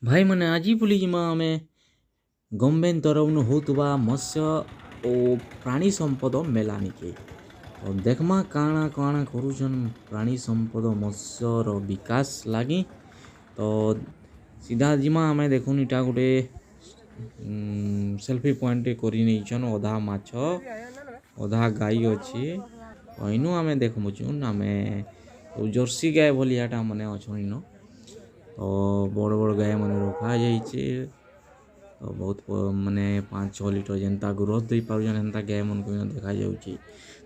भाई मैंने आज बुली जिमा आमे गवर्नमेंट तरफ होतुबा मत्स्य और प्राणी संपद मेला निके तो देखमा काना काना करुछन प्राणी संपद मत्स्यर विकास लगी तो सीधा जिमा आमे देखुन इटा गोटे सेल्फी पॉइंट करी नैछन अधा माछ अधा गाई अच्छी इनु आमे देखमुचुन आमे जर्सी गाय भलियाटा मने अछन इनो तो बड़ बड़ गाय मैंने रखा जाइए तो बहुत माने 5-6 लीटर जेनता ग्रोथ दे पारुछन हेनता गाय मन को देखा जाउची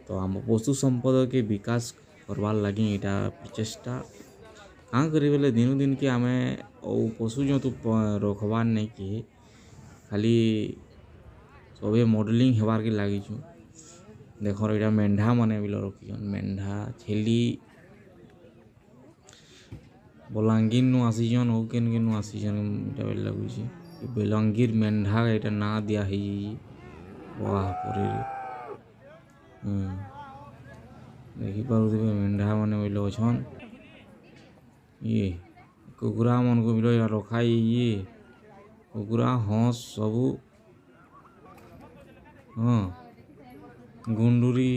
तो आम पशु संपद के विकास करवार लगी इटा प्रचेष्टा कहाँ करी बोले दिनु दिन के आमे पशु जो तू रखबार नहीं कि खाली सबे मॉडलिंग हेबार के लगी देख इटा मेंढा माने बिल रखिछन मेंढा छेली बलांगीर नु आसीजन हो केन केन आसीजन इटा बेल लगुची बलांगीर मेंढा इटा ना दिया है वाह परे देखि पारुथिबे मेंढा माने बिल अछन ये कुकुरा मन को बिल रखा ये कुकुरा हंस सबू हाँ गुंडूरी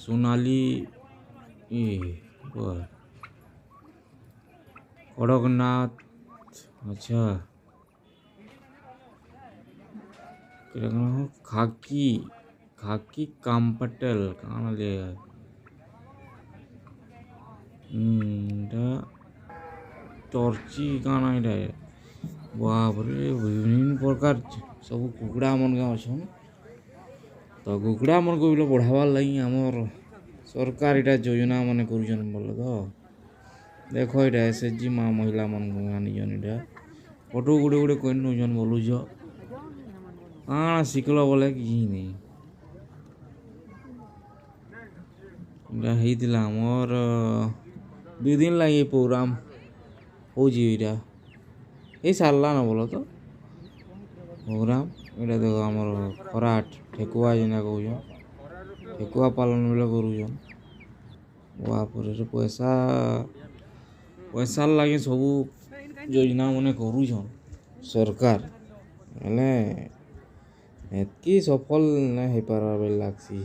सोनाली ये कड़कनाथ अच्छा खाकी खाकी कामपटल कहाँ ले टर्ची कहाँ इटा बाप रे विभिन्न प्रकार सब कुकुड़ा मन का अच्छा तो कुकुड़ा मन को बढ़ावार लगी आमर सरकार इटा योजना मन कर बोल तो देख इटा एसएचजी माँ महिला मन को आनीजन इटा फोटो गुड़े गुड़े कोई नौजन बोलुछ कहाँ शिखल बोले कि नहीं इटा होता आमर 2 दिन लगे प्रोग्राम हो इटा ये सारा ना बोल तो प्रोग्राम इटा देख आमर खराट ठेकुआ जेना कहूँ ठेकुआ पालन बेले करुछन बाप रे पैसा पैसा लगे सब योजना मैंने करुछन सरकार मैंने एतकी सफल नहीं हो पार बेल लागसी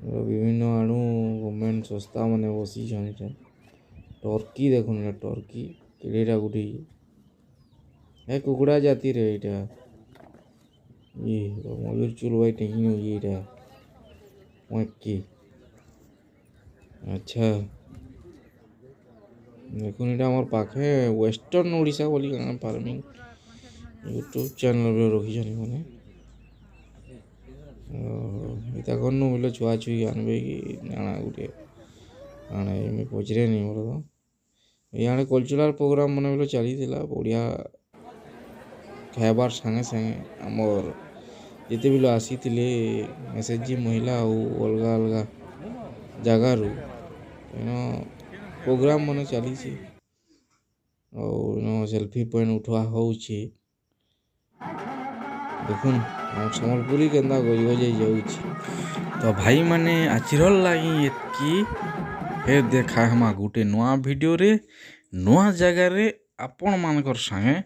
विभिन्न आड़ू गवर्नमेंट संस्था मैंने बसी टर्की देखुन टर्की केड़ा गुटी ए कुकुड़ा जाती रे इटा ये मयूर चूल भाई टेकिंग हुई इटा की अच्छा देखुन इटा हमार पाखे वेस्टर्न ओडिशा बोली फार्मिंग यूट्यूब चैनल रखी मैंने इता कौन बोले छुआ छुई आनबे कि जाना गोटे आने पचरे नहीं बोल तो यहाँ कल्चरल प्रोग्राम मैंने बोले चली बढ़िया खाबार संगे संगे आमर जिते बिल आसी एसएचजी महिला अलग अलग जगार प्रोग्राम मन चली सेल्फी पॉइंट उठवा हो देखुन सम्बलपुरी केन्दा गज गज जाऊँ तो भाई मैंने आचिरल लगी एतकी फिर देखा हमा गोटे नुआ वीडियो रे नुआ जगार आपण मानकर संगे।